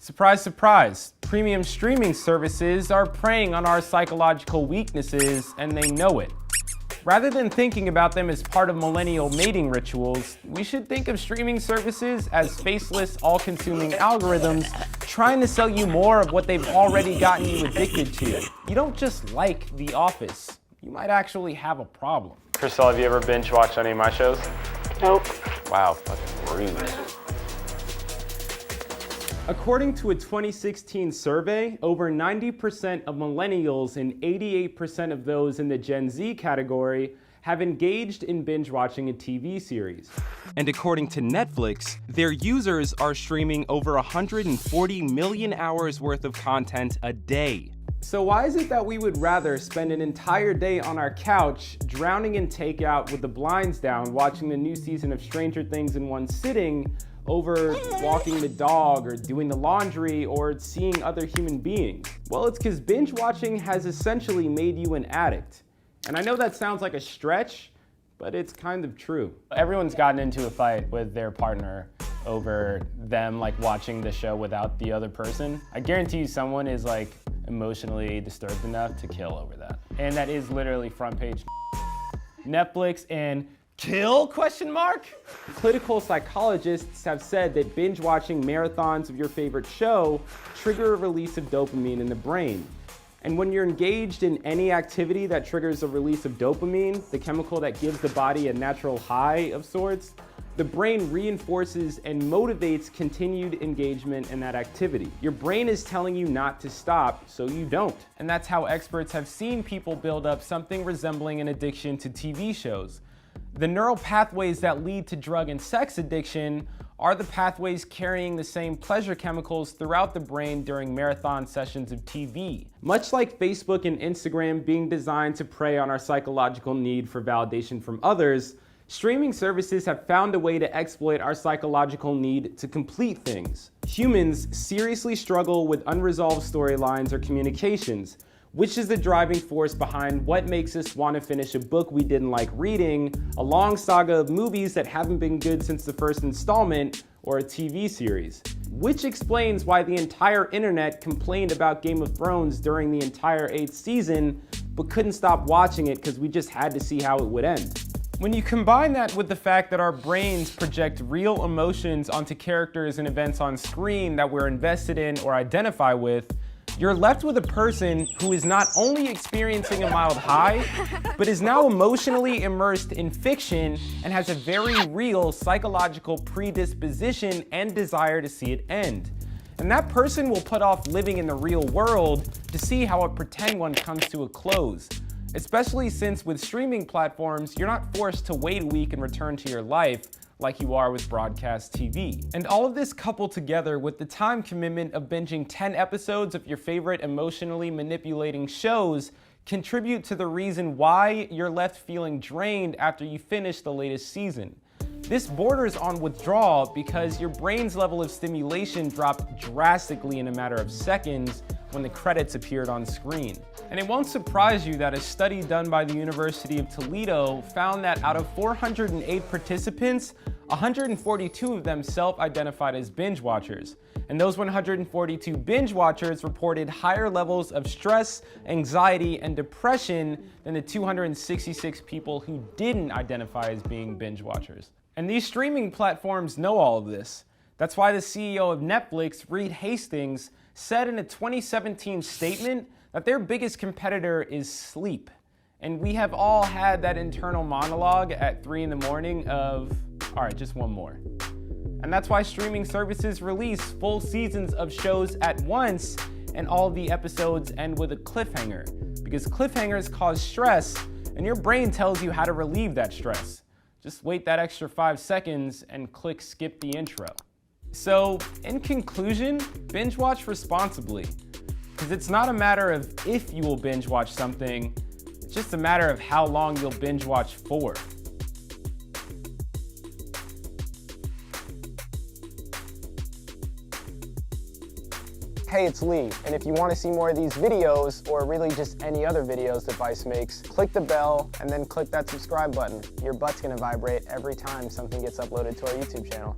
Surprise, surprise, premium streaming services are preying on our psychological weaknesses and they know it. Rather than thinking about them as part of millennial mating rituals, we should think of streaming services as faceless, all-consuming algorithms trying to sell you more of what they've already gotten you addicted to. You don't just like The Office. You might actually have a problem. Crystal, have you ever binge watched any of my shows? Nope. Wow, fucking rude. According to a 2016 survey, over 90% of millennials and 88% of those in the Gen Z category have engaged in binge watching a TV series. And according to Netflix, their users are streaming over 140 million hours worth of content a day. So why is it that we would rather spend an entire day on our couch, drowning in takeout with the blinds down, watching the new season of Stranger Things in one sitting, over walking the dog or doing the laundry or seeing other human beings? Well, it's because binge watching has essentially made you an addict. And I know that sounds like a stretch, but it's kind of true. Everyone's gotten into a fight with their partner over them like watching the show without the other person. I guarantee you someone is like emotionally disturbed enough to kill over that. And that is literally front page Netflix and kill ? Clinical psychologists have said that binge watching marathons of your favorite show trigger a release of dopamine in the brain. And when you're engaged in any activity that triggers a release of dopamine, the chemical that gives the body a natural high of sorts, the brain reinforces and motivates continued engagement in that activity. Your brain is telling you not to stop, so you don't. And that's how experts have seen people build up something resembling an addiction to TV shows. The neural pathways that lead to drug and sex addiction are the pathways carrying the same pleasure chemicals throughout the brain during marathon sessions of TV. Much like Facebook and Instagram being designed to prey on our psychological need for validation from others, streaming services have found a way to exploit our psychological need to complete things. Humans seriously struggle with unresolved storylines or communications, which is the driving force behind what makes us want to finish a book we didn't like reading, a long saga of movies that haven't been good since the first installment, or a TV series. Which explains why the entire internet complained about Game of Thrones during the entire 8th season, but couldn't stop watching it because we just had to see how it would end. When you combine that with the fact that our brains project real emotions onto characters and events on screen that we're invested in or identify with, you're left with a person who is not only experiencing a mild high, but is now emotionally immersed in fiction and has a very real psychological predisposition and desire to see it end. And that person will put off living in the real world to see how a pretend one comes to a close. Especially since with streaming platforms, you're not forced to wait a week and return to your life like you are with broadcast TV. And all of this coupled together with the time commitment of binging 10 episodes of your favorite emotionally manipulating shows contribute to the reason why you're left feeling drained after you finish the latest season. This borders on withdrawal because your brain's level of stimulation dropped drastically in a matter of seconds when the credits appeared on screen. And it won't surprise you that a study done by the University of Toledo found that out of 408 participants, 142 of them self-identified as binge watchers. And those 142 binge watchers reported higher levels of stress, anxiety, and depression than the 266 people who didn't identify as being binge watchers. And these streaming platforms know all of this. That's why the CEO of Netflix, Reed Hastings, said in a 2017 statement that their biggest competitor is sleep. And we have all had that internal monologue at 3 in the morning of, all right, just one more. And that's why streaming services release full seasons of shows at once and all the episodes end with a cliffhanger. Because cliffhangers cause stress and your brain tells you how to relieve that stress. Just wait that extra 5 seconds and click skip the intro. So, in conclusion, binge watch responsibly. Because it's not a matter of if you will binge watch something, it's just a matter of how long you'll binge watch for. Hey, it's Lee, and if you want to see more of these videos, or really just any other videos that Vice makes, click the bell and then click that subscribe button. Your butt's gonna vibrate every time something gets uploaded to our YouTube channel.